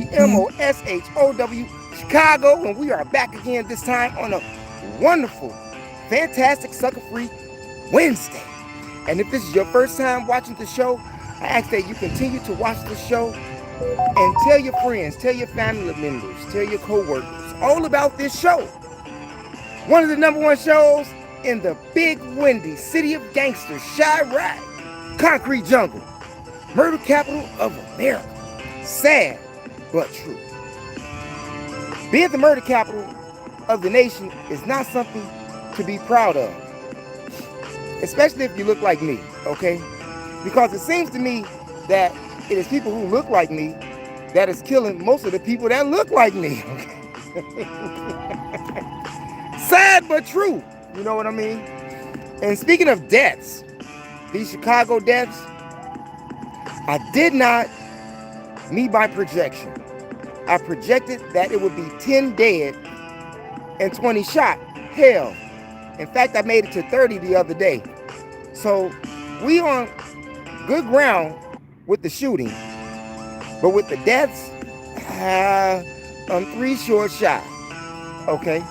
THEMOSHOW Chicago, and we are back again this time on a wonderful, fantastic, sucker-free Wednesday. And if this is your first time watching the show, I ask that you continue to watch the show and tell your friends, tell your family members, tell your co-workers all about this show. One of the #1 shows in the big windy city of gangsters, Chirac, concrete jungle, murder capital of America. Sad, but true. Being the murder capital of the nation is not something to be proud of, especially if you look like me, okay? Because it seems to me that it is people who look like me that is killing most of the people that look like me, okay? Sad, but true, you know what I mean? And speaking of deaths, these Chicago deaths, I did not meet my projection. I projected that it would be 10 dead and 20 shot. Hell, in fact, I made it to 30 the other day. So we on good ground with the shooting, but with the deaths, I'm 3 short shot, okay?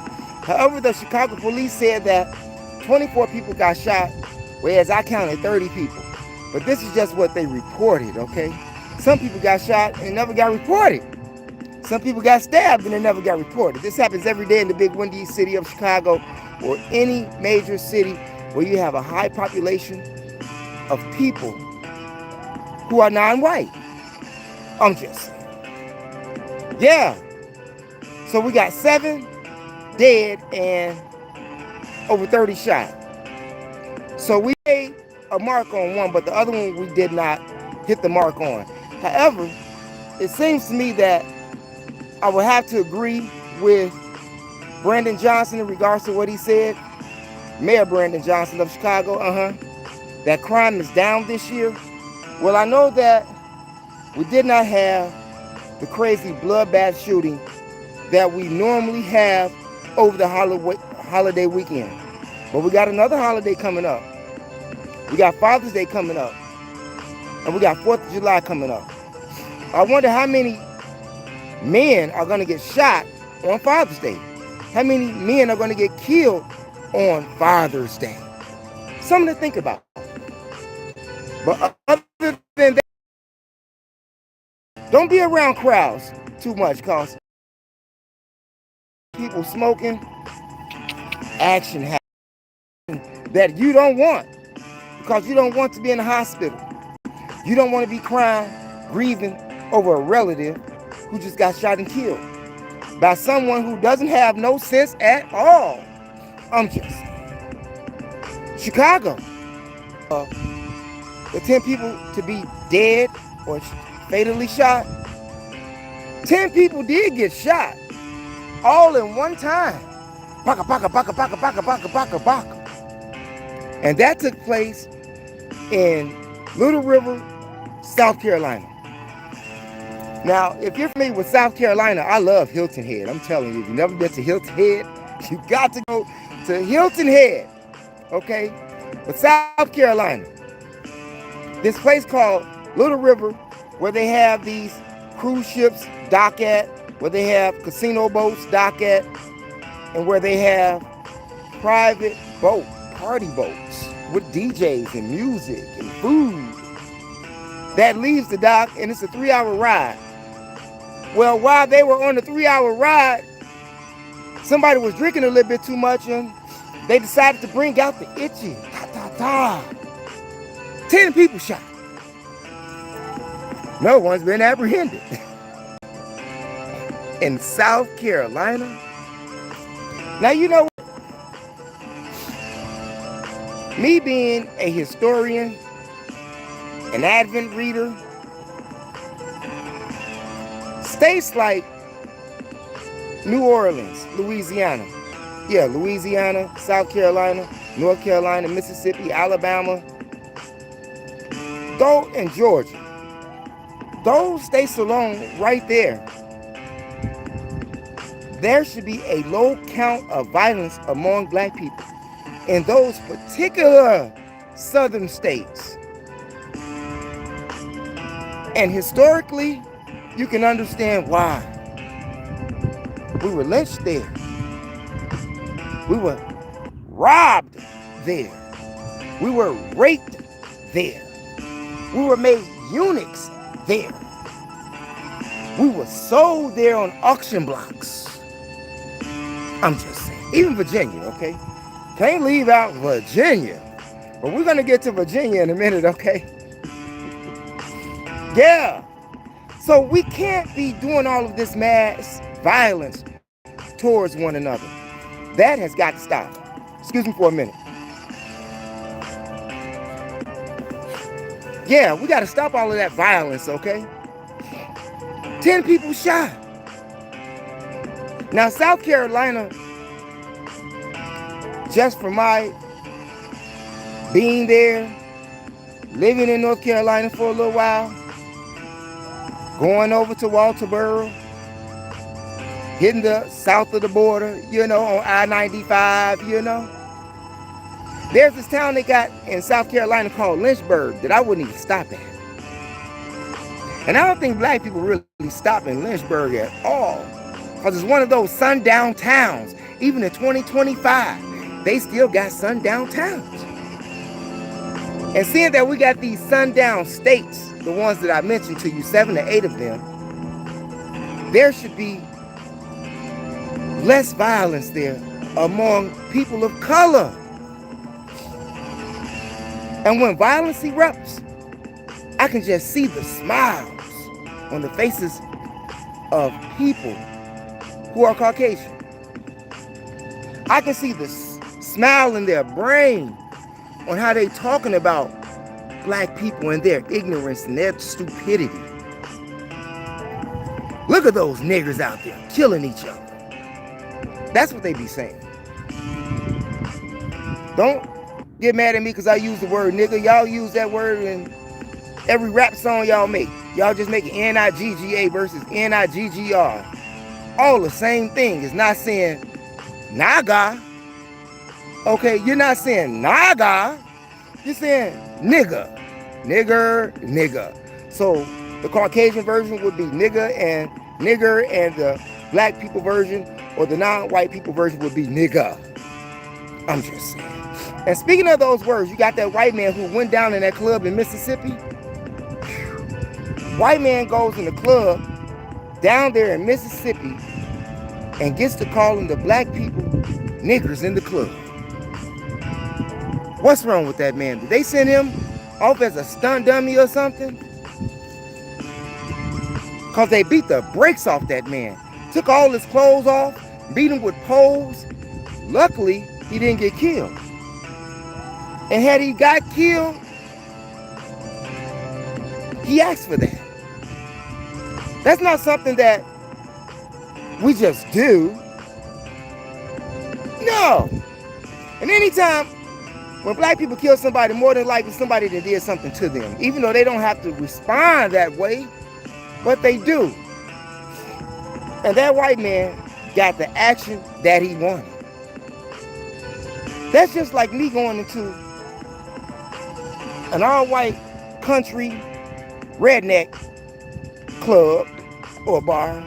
However, the Chicago police said that 24 people got shot, whereas I counted 30 people. But this is just what they reported, okay? Some people got shot and never got reported. Some people got stabbed and they never got reported. This happens every day in the big windy city of Chicago or any major city where you have a high population of people who are non-white. I'm just saying. Yeah. So we got 7 dead and over 30 shot. So we made a mark on one, but the other one we did not hit the mark on. However, it seems to me that I would have to agree with Brandon Johnson in regards to what he said. Mayor Brandon Johnson of Chicago, that crime is down this year. Well, I know that we did not have the crazy bloodbath shooting that we normally have over the holiday weekend. But we got another holiday coming up. We got Father's Day coming up. And we got 4th of July coming up. I wonder how many men are going to get shot on Father's Day. How many men are going to get killed on Father's Day? Something to think about. But other than that, don't be around crowds too much, because people smoking, action happens that you don't want, because you don't want to be in the hospital. You don't want to be crying, grieving over a relative who just got shot and killed by someone who doesn't have no sense at all. I'm just Chicago. The 10 people to be dead or fatally shot, 10 people did get shot all in one time. Baka, baka, baka, baka, baka, baka, baka, baka. And that took place in Little River, South Carolina. Now, if you're familiar with South Carolina, I love Hilton Head. I'm telling you, if you've never been to Hilton Head, you got to go to Hilton Head, okay? But South Carolina, this place called Little River, where they have these cruise ships dock at, where they have casino boats dock at, and where they have private party boats with DJs and music and food. That leaves the dock, and it's a 3-hour ride. Well, while they were on the 3-hour ride, somebody was drinking a little bit too much, and they decided to bring out the itchy. 10 people shot. No one's been apprehended. In South Carolina. Now, you know, me being a historian, an Advent reader, states like New Orleans, Louisiana, Louisiana, South Carolina, North Carolina, Mississippi, Alabama, and Georgia, those states alone right there, there should be a low count of violence among black people in those particular southern states. And historically, you can understand why. We were lynched there. We were robbed there. We were raped there. We were made eunuchs there. We were sold there on auction blocks. I'm just saying. Even Virginia, okay? Can't leave out Virginia. But we're going to get to Virginia in a minute, okay? Yeah. So we can't be doing all of this mass violence towards one another. That has got to stop. Excuse me for a minute. Yeah, we got to stop all of that violence, okay? 10 people shot. Now, South Carolina, just for my being there, living in North Carolina for a little while, going over to Walterboro, hitting the south of the border, you know, on I-95, you know. There's this town they got in South Carolina called Lynchburg that I wouldn't even stop at. And I don't think black people really stop in Lynchburg at all, because it's one of those sundown towns. Even in 2025, they still got sundown towns. And seeing that we got these sundown states, the ones that I mentioned to you, 7 to 8 of them, there should be less violence there among people of color. And when violence erupts, I can just see the smiles on the faces of people who are Caucasian. I can see the smile in their brain on how they talking about black people and their ignorance and their stupidity. Look at those niggers out there killing each other. That's what they be saying. Don't get mad at me because I use the word nigga. Y'all use that word in every rap song y'all make. Y'all just make N-I-G-G-A versus N-I-G-G-R. All the same thing. It's not saying naga. Okay, you're not saying naga. You're saying nigga. Nigger, nigga. So the Caucasian version would be nigga and nigger, and the black people version or the non-white people version would be nigga. I'm just saying. And speaking of those words, you got that white man who went down in that club in Mississippi. White man goes in the club down there in Mississippi and gets to calling the black people niggers in the club. What's wrong with that man? Did they send him off as a stunt dummy or something? Because they beat the brakes off that man. Took all his clothes off, beat him with poles. Luckily, he didn't get killed. And had he got killed, he asked for that. That's not something that we just do. No. And anytime when black people kill somebody, more than likely somebody that did something to them, even though they don't have to respond that way, but they do. And that white man got the action that he wanted. That's just like me going into an all-white country redneck club or bar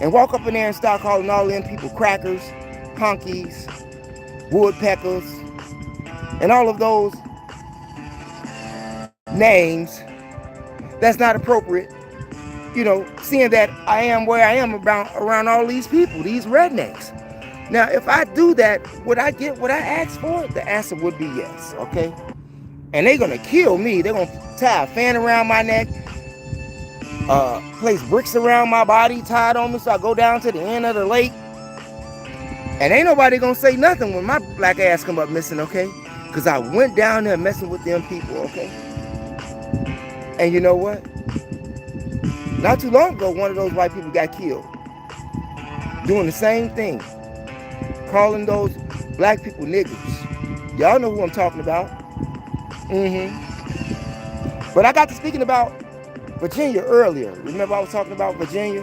and walk up in there and start calling all them people crackers, honkies, woodpeckers, and all of those names. That's not appropriate. You know, seeing that I am where I am around all these people, these rednecks. Now, if I do that, would I get what I asked for? The answer would be yes, okay? And they're going to kill me. They're going to tie a fan around my neck, place bricks around my body, tied on me so I go down to the end of the lake. And ain't nobody going to say nothing when my black ass come up missing, okay? Because I went down there messing with them people, okay? And you know what? Not too long ago, one of those white people got killed. Doing the same thing. Calling those black people niggers. Y'all know who I'm talking about. But I got to speaking about Virginia earlier. Remember I was talking about Virginia?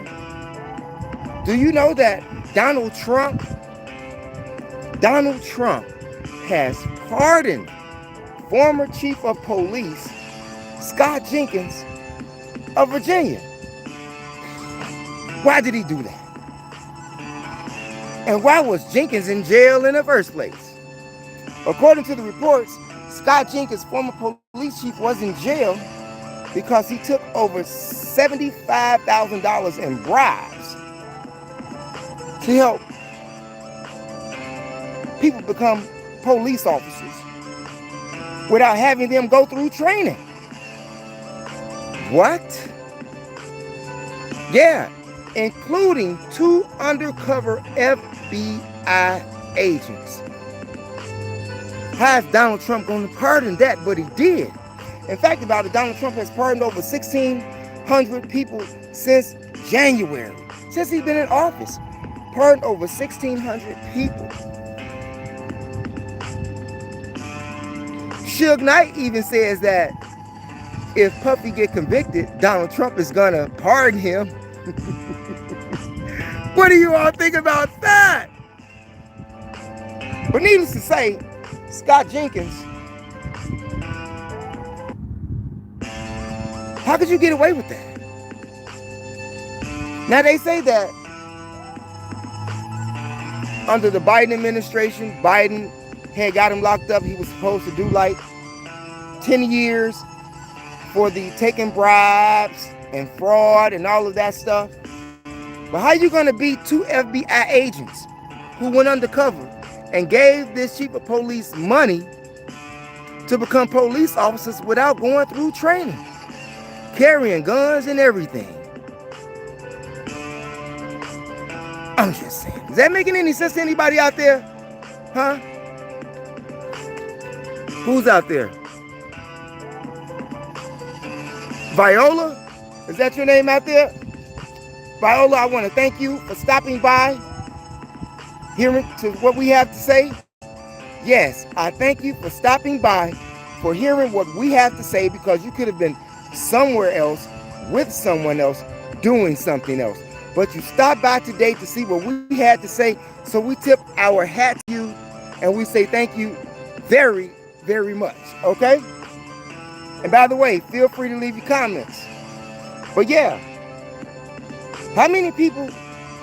Do you know that Donald Trump has pardoned former chief of police Scott Jenkins of Virginia? Why did he do that? And why was Jenkins in jail in the first place? According to the reports, Scott Jenkins, former police chief, was in jail because he took over $75,000 in bribes to help people become police officers without having them go through training. What? Yeah, including 2 undercover FBI agents. How is Donald Trump going to pardon that? But he did. In fact, about it, Donald Trump has pardoned over 1,600 people since January, since he's been in office. Pardoned over 1,600 people. Suge Knight even says that if Puffy get convicted, Donald Trump is gonna pardon him. What do you all think about that? But needless to say, Scott Jenkins, how could you get away with that? Now they say that under the Biden administration, Biden had got him locked up. He was supposed to do like 10 years for the taking bribes and fraud and all of that stuff. But how you gonna beat 2 FBI agents who went undercover and gave this chief of police money to become police officers without going through training, carrying guns and everything? I'm just saying. Is that making any sense to anybody out there? Huh? Who's out there? Viola? Is that your name out there? Viola, I want to thank you for stopping by, hearing to what we have to say. Yes, I thank you for stopping by, for hearing what we have to say, because you could have been somewhere else with someone else doing something else. But you stopped by today to see what we had to say, so we tip our hat to you and we say thank you very, very much, okay? And by the way, feel free to leave your comments. But yeah, how many people,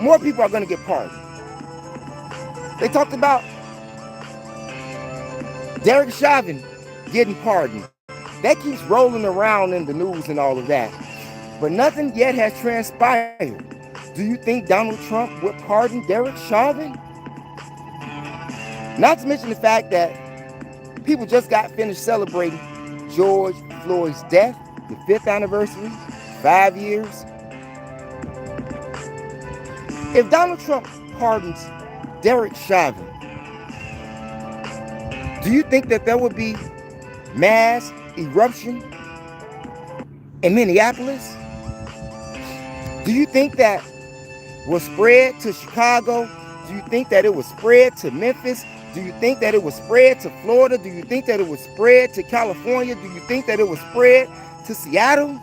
more people are going to get pardoned? They talked about Derek Chauvin getting pardoned. That keeps rolling around in the news and all of that. But nothing yet has transpired. Do you think Donald Trump would pardon Derek Chauvin? Not to mention the fact that people just got finished celebrating George Floyd's death, the 5th anniversary, 5 years. If Donald Trump pardons Derek Chauvin, do you think that there would be mass eruption in Minneapolis? Do you think that will spread to Chicago? Do you think that it will spread to Memphis? Do you think that it will spread to Florida? Do you think that it will spread to California? Do you think that it will spread to Seattle,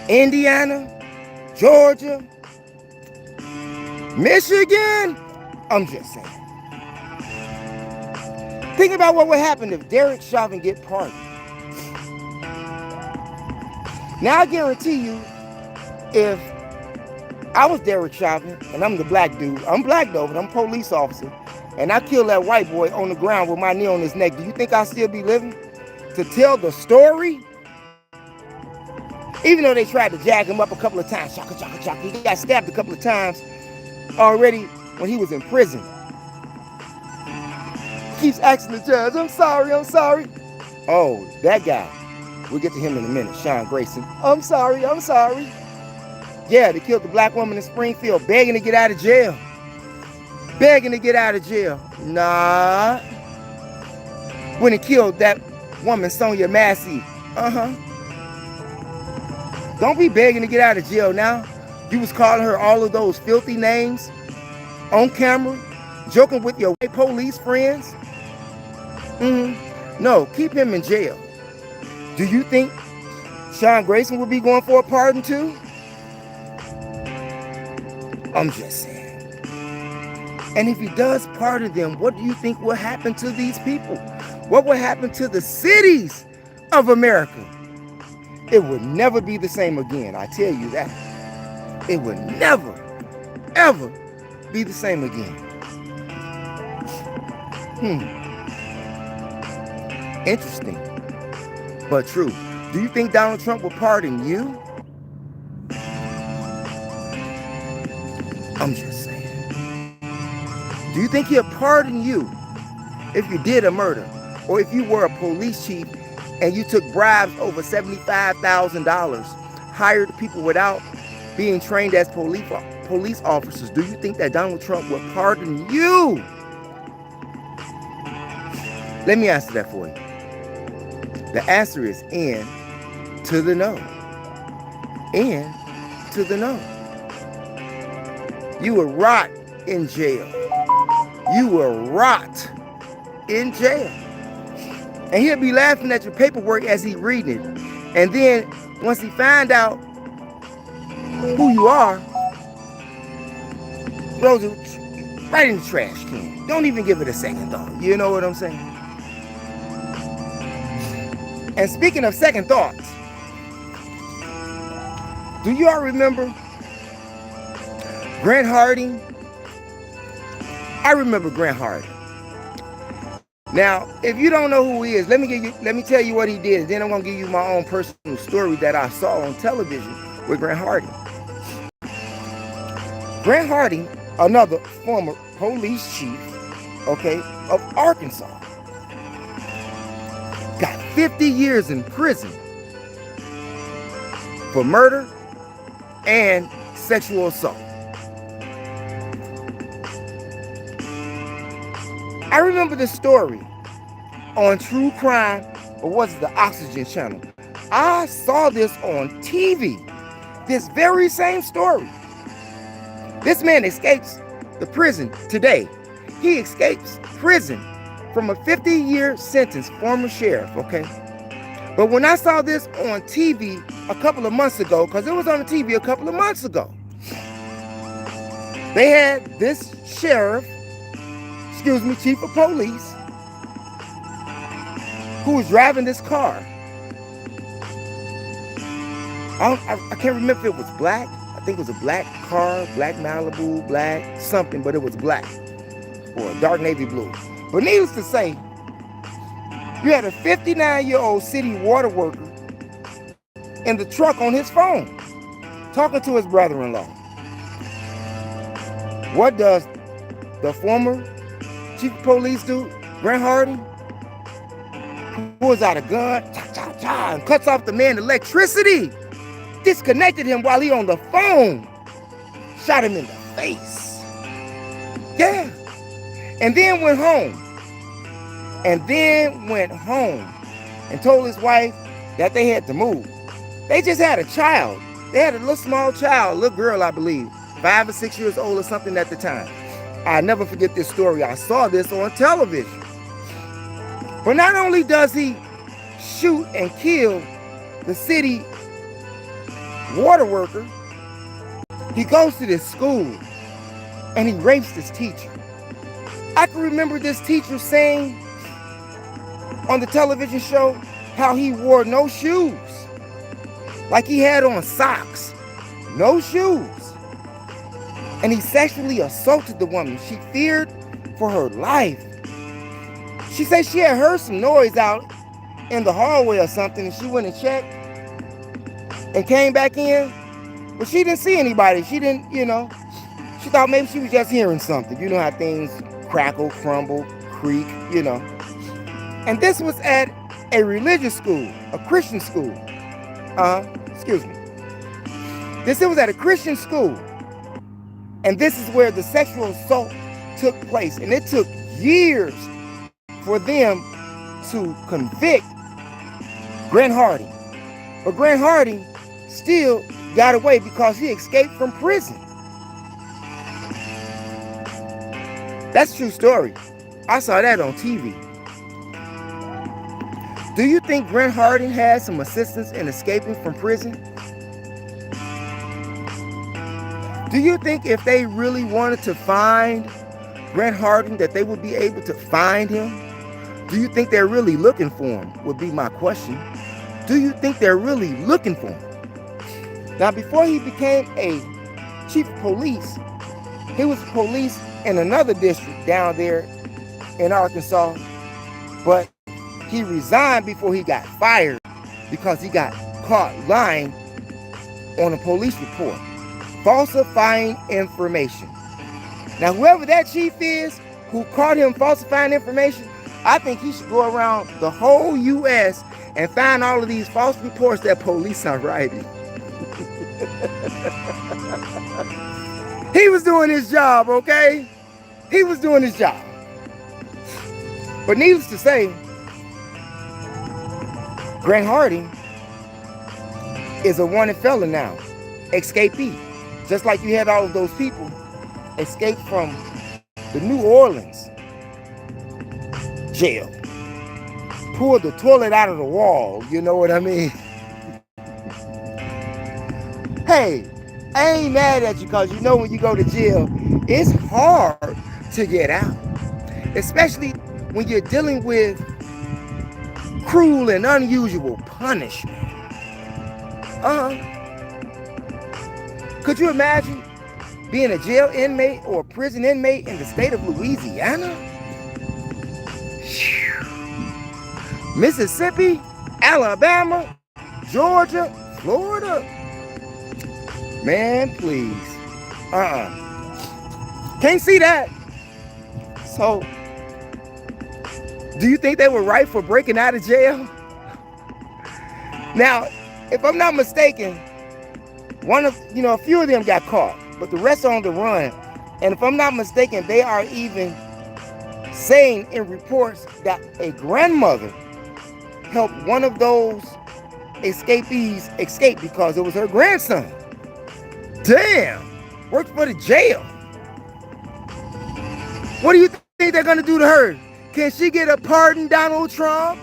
Indiana, Georgia, Michigan? I'm just saying. Think about what would happen if Derek Chauvin get pardoned. Now I guarantee you, if I was Derek Chauvin and I'm the black dude, I'm black though, but I'm a police officer, and I kill that white boy on the ground with my knee on his neck, do you think I'll still be living to tell the story? Even though they tried to jag him up a couple of times, chaka, chaka, chaka, he got stabbed a couple of times already when he was in prison. Keeps asking the judge, I'm sorry, I'm sorry. Oh, that guy. We'll get to him in a minute, Sean Grayson. I'm sorry, I'm sorry. Yeah, they killed the black woman in Springfield, begging to get out of jail. Begging to get out of jail. Nah. When he killed that woman, Sonia Massey. Don't be begging to get out of jail now. You was calling her all of those filthy names on camera, joking with your white police friends. No, keep him in jail. Do you think Sean Grayson would be going for a pardon too? I'm just saying. And if he does pardon them, what do you think will happen to these people? What will happen to the cities of America? It will never be the same again, I tell you that. it would never, ever be the same again. Interesting, but true. Do you think Donald Trump will pardon you? I'm just saying. Do you think he'll pardon you if you did a murder? Or if you were a police chief and you took bribes over $75,000, hired people without being trained as police officers? Do you think that Donald Trump will pardon you? Let me answer that for you. The answer is in to the no. In to the no. You will rot in jail. You will rot in jail. And he'll be laughing at your paperwork as he's reading it. And then once he find out who you are, throws it right in the trash can. Don't even give it a second thought. You know what I'm saying? And speaking of second thoughts, do you all remember Grant Hardin? I remember Grant Hardin. Now, if you don't know who he is, let me tell you what he did. Then I'm gonna give you my own personal story that I saw on television with Grant Hardin. Grant Hardin, another former police chief, okay, of Arkansas, got 50 years in prison for murder and sexual assault. I remember this story on True Crime, or was it the Oxygen channel? I saw this on TV, this very same story. This man escapes the prison today. He escapes prison from a 50-year sentence, former sheriff, okay? But when I saw this on TV a couple of months ago, because it was on the TV a couple of months ago, they had this sheriff, chief of police, who was driving this car. I can't remember if it was black. I think it was a black car, black Malibu, black something, but it was black or a dark navy blue. But needless to say, you had a 59-year-old city water worker in the truck on his phone, talking to his brother-in-law. What does the former chief of police do? Grant Hardin pulls out a gun, and cuts off the man's electricity, disconnected him while he on the phone, shot him in the face. Yeah. And then went home and told his wife that they had to move. They just had a child. They had a little small child, a little girl, I believe, 5 or 6 years old or something at the time. I never forget this story. I saw this on television. But not only does he shoot and kill the city water worker, he goes to this school and he rapes this teacher. I can remember this teacher saying on the television show how he wore no shoes, like he had on socks, no shoes. And he sexually assaulted the woman. She feared for her life. She said she had heard some noise out in the hallway or something, and she went and checked and came back in, but she didn't see anybody. She didn't, she thought maybe she was just hearing something. You know how things crackle, crumble, creak, And this was at a religious school, a Christian school. This was at a Christian school. And this is where the sexual assault took place. And it took years for them to convict Grant Hardin. But Grant Hardin still got away because he escaped from prison. That's a true story. I saw that on TV. Do you think Grant Hardin had some assistance in escaping from prison? Do you think if they really wanted to find Grant Hardin that they would be able to find him? Do you think they're really looking for him, would be my question. Do you think they're really looking for him? Now, before he became a chief of police. He was police in another district down there in Arkansas, but he resigned before he got fired because he got caught lying on a police report, falsifying information. Now, whoever that chief is who caught him falsifying information, I think he should go around the whole U.S. and find all of these false reports that police are writing. He was doing his job, okay? He was doing his job. But needless to say, Grant Hardin is a wanted felon now, escapee. Just like you had all of those people escape from the New Orleans jail. Pulled the toilet out of the wall, you know what I mean? Hey, I ain't mad at you because you know when you go to jail, it's hard to get out. Especially when you're dealing with cruel and unusual punishment. Could you imagine being a jail inmate or a prison inmate in the state of Louisiana? Mississippi, Alabama, Georgia, Florida? Man, please. Can't see that. So, do you think they were right for breaking out of jail? Now, if I'm not mistaken, a few of them got caught, but the rest are on the run. And if I'm not mistaken, they are even saying in reports that a grandmother helped one of those escapees escape because it was her grandson. Damn, worked for the jail. What do you think they're gonna do to her? Can she get a pardon, Donald Trump?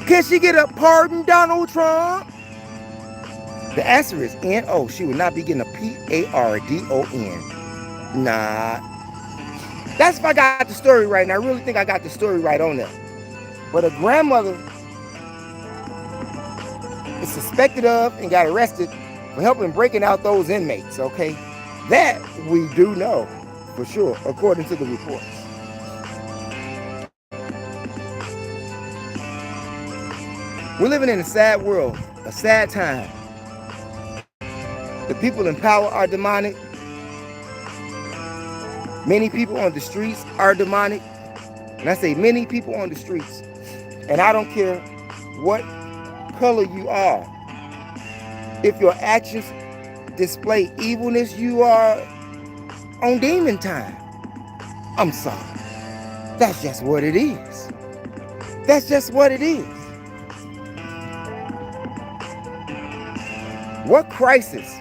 Can she get a pardon, Donald Trump? The answer is N-O. She would not be getting a P-A-R-D-O-N. Nah. That's if I got the story right, and I really think I got the story right on that. But a grandmother is suspected of and got arrested for helping breaking out those inmates, okay? That we do know for sure, according to the reports. We're living in a sad world, a sad time. The people in power are demonic. Many people on the streets are demonic. And I say many people on the streets. And I don't care what color you are. If your actions display evilness, you are on demon time. I'm sorry. That's just what it is. That's just what it is. What crisis?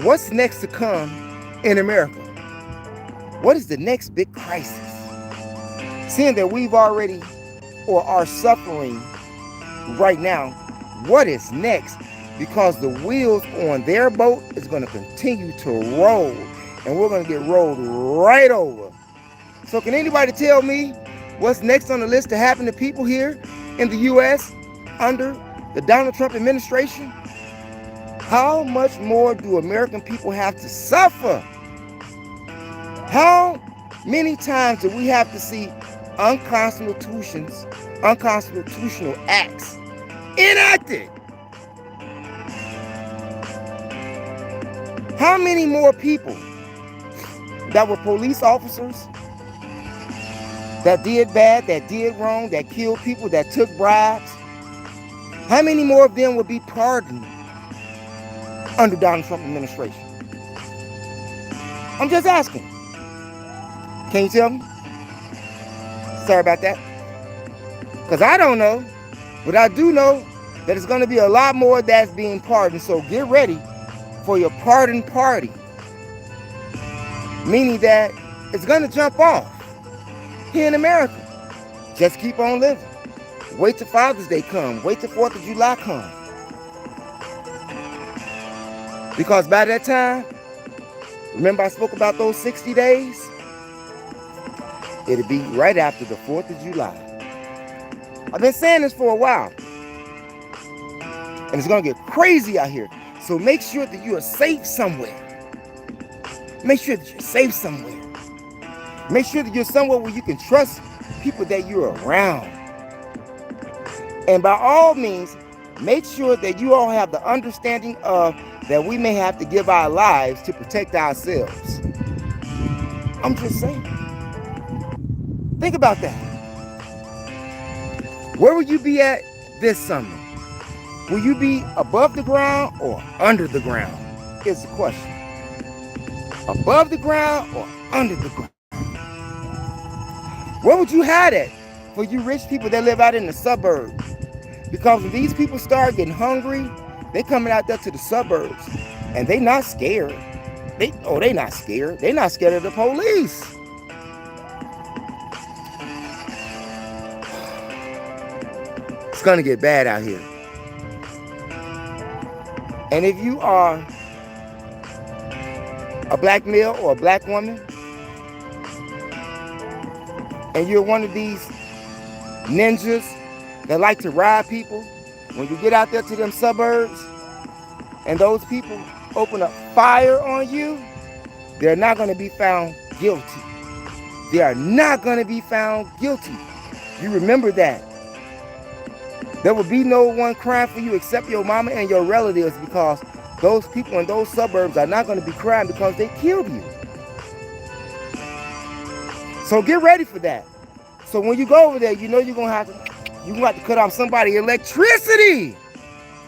What's next to come in America? What is the next big crisis? Seeing that we've already or are suffering right now, what is next? Because the wheels on their boat is going to continue to roll, and we're going to get rolled right over. So can anybody tell me what's next on the list to happen to people here in the U.S. under the Donald Trump administration? How much more do American people have to suffer? How many times do we have to see unconstitutional acts enacted? How many more people that were police officers, that did bad, that did wrong, that killed people, that took bribes, how many more of them would be pardoned under Donald Trump administration? I'm just asking. Can you tell me? Sorry about that. Because I don't know, but I do know that it's going to be a lot more that's being pardoned. So get ready for your pardon party. Meaning that it's going to jump off here in America. Just keep on living. Wait till Father's Day come. Wait till 4th of July come. Because by that time, remember I spoke about those 60 days? It'll be right after the 4th of July. I've been saying this for a while. And it's going to get crazy out here. So make sure that you are safe somewhere. Make sure that you're safe somewhere. Make sure that you're somewhere where you can trust people that you're around. And by all means, make sure that you all have the understanding of that we may have to give our lives to protect ourselves. I'm just saying. Think about that. Where will you be at this summer? Will you be above the ground or under the ground? Is the question. Above the ground or under the ground? Where would you hide at for you rich people that live out in the suburbs? Because when these people start getting hungry, they coming out there to the suburbs, and they not scared. They not scared. They not scared of the police. It's gonna get bad out here. And if you are a black male or a black woman, and you're one of these ninjas that like to rob people, when you get out there to them suburbs and those people open up fire on you, they're not going to be found guilty. They are not going to be found guilty. You remember that. There will be no one crying for you except your mama and your relatives, because those people in those suburbs are not going to be crying because they killed you. So get ready for that. So when you go over there, you know you're going to have to cut off somebody's electricity,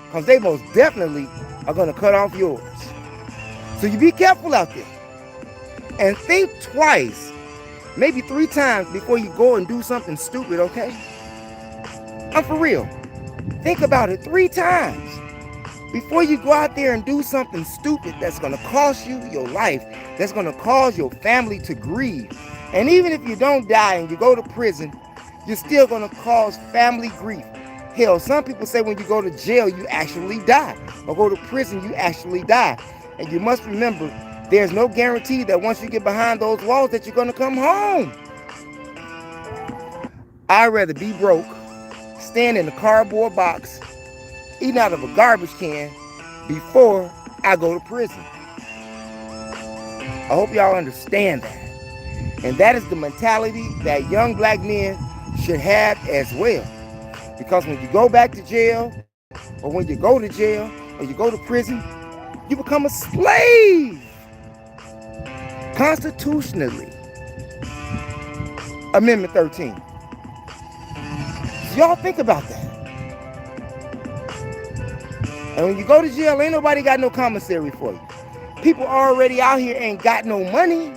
because they most definitely are going to cut off yours. So you be careful out there. And think twice, maybe 3 times before you go and do something stupid, okay? I'm for real. Think about it 3 times before you go out there and do something stupid that's going to cost you your life, that's going to cause your family to grieve. And even if you don't die and you go to prison, you're still going to cause family grief. Hell, some people say when you go to jail, you actually die. Or go to prison, you actually die. And you must remember, there's no guarantee that once you get behind those walls that you're going to come home. I'd rather be broke, stand in a cardboard box, eating out of a garbage can, before I go to prison. I hope y'all understand that. And that is the mentality that young black men should have as well. Because when you go back to jail, or when you go to jail, or you go to prison, you become a slave. Constitutionally. Amendment 13. So y'all think about that. And when you go to jail, ain't nobody got no commissary for you. People already out here ain't got no money.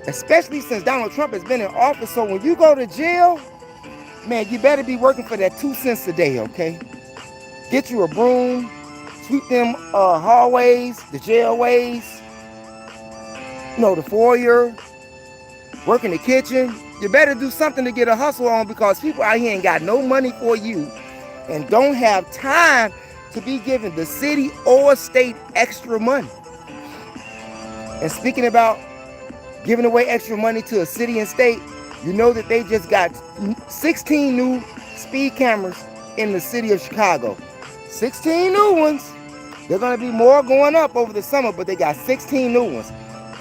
Especially since Donald Trump has been in office. So when you go to jail, man, you better be working for that 2 cents a day, okay? Get you a broom, sweep them hallways, the jailways, the foyer, work in the kitchen. You better do something to get a hustle on, because people out here ain't got no money for you and don't have time to be giving the city or state extra money. And speaking about giving away extra money to a city and state, you know that they just got 16 new speed cameras in the city of Chicago. 16 new ones. There are going to be more going up over the summer, but they got 16 new ones.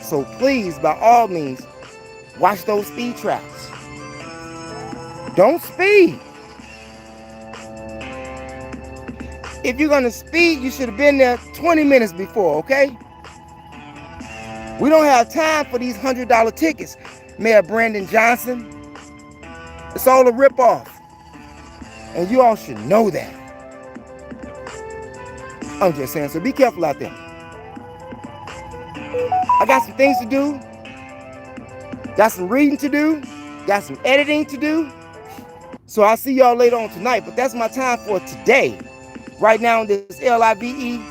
So please, by all means, watch those speed traps. Don't speed. If you're going to speed, you should have been there 20 minutes before, okay? We don't have time for these $100 tickets, Mayor Brandon Johnson. It's all a ripoff. And you all should know that. I'm just saying, so be careful out there. I got some things to do. Got some reading to do. Got some editing to do. So I'll see y'all later on tonight. But that's my time for today. Right now on this LIVE.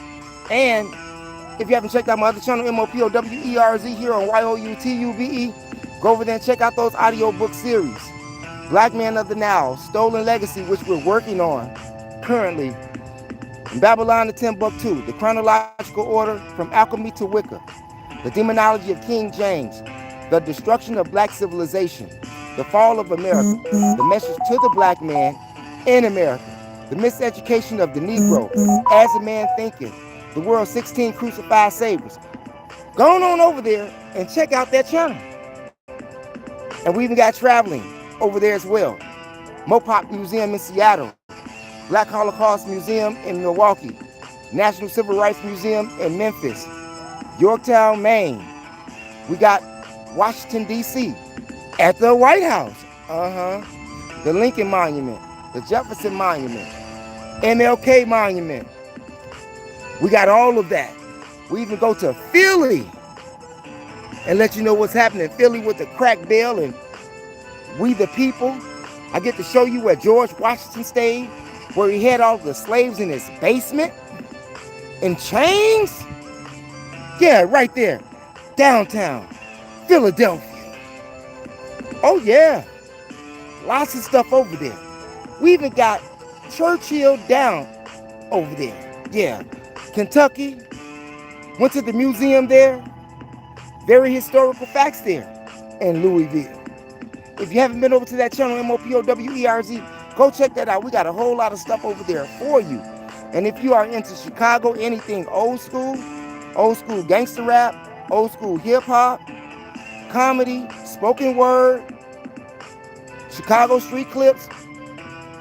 And if you haven't checked out my other channel, MOPOWERZ, here on YOUTUBE, go over there and check out those audiobook series. Black Man of the Now, Stolen Legacy, which we're working on currently. Babylon to Timbuktu, The Chronological Order from Alchemy to Wicca. The Demonology of King James. The Destruction of Black Civilization. The Fall of America. The Message to the Black Man in America. The Miseducation of the Negro. As a Man Thinketh. the world's 16 crucified saviors. Go on over there and check out that channel. And we even got traveling over there as well. Mopop Museum in Seattle, Black Holocaust Museum in Milwaukee, National Civil Rights Museum in Memphis, Yorktown, Maine. We got Washington, D.C. at the White House. The Lincoln Monument, the Jefferson Monument, MLK Monument. We got all of that. We even go to Philly and let you know what's happening in Philly with the crack bill and We the People. I get to show you where George Washington stayed, where he had all the slaves in his basement in chains. Yeah, right there, downtown Philadelphia. Oh yeah, lots of stuff over there. We even got Churchill down over there. Yeah, Kentucky. Went to the museum there. Very historical facts there in Louisville. If you haven't been over to that channel, MOPOWERZ, go check that out. We got a whole lot of stuff over there for you. And if you are into Chicago, anything old school gangster rap, old school hip hop, comedy, spoken word, Chicago street clips,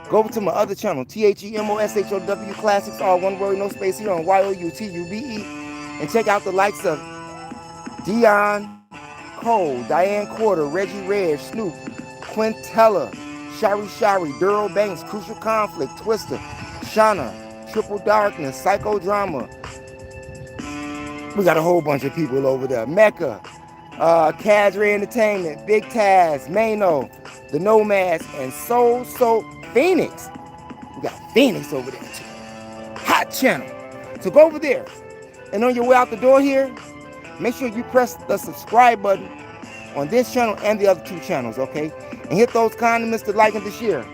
go over to my other channel, THEMOSHOW Classics, all one word, no space here on YOUTUBE, and check out the likes of Dion Cole, Diane Porter, Reggie Red, Snoop, Quintella, Shari, Daryl Banks, Crucial Conflict, Twister, Shauna, Triple Darkness, Psychodrama. We got a whole bunch of people over there. Mecca, Cadre Entertainment, Big Taz, Mano, The Nomads, and Soul Phoenix. We got Phoenix over there too. Hot channel. So go over there. And on your way out the door here, make sure you press the subscribe button on this channel and the other two channels, okay? And hit those condiments to like and to share.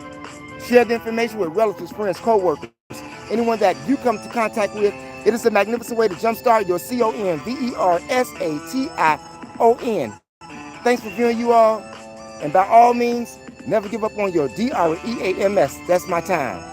Share the information with relatives, friends, co-workers, anyone that you come to contact with. It is a magnificent way to jumpstart your CONVERSATION. Thanks for viewing, you all. And by all means, never give up on your DREAMS. That's my time.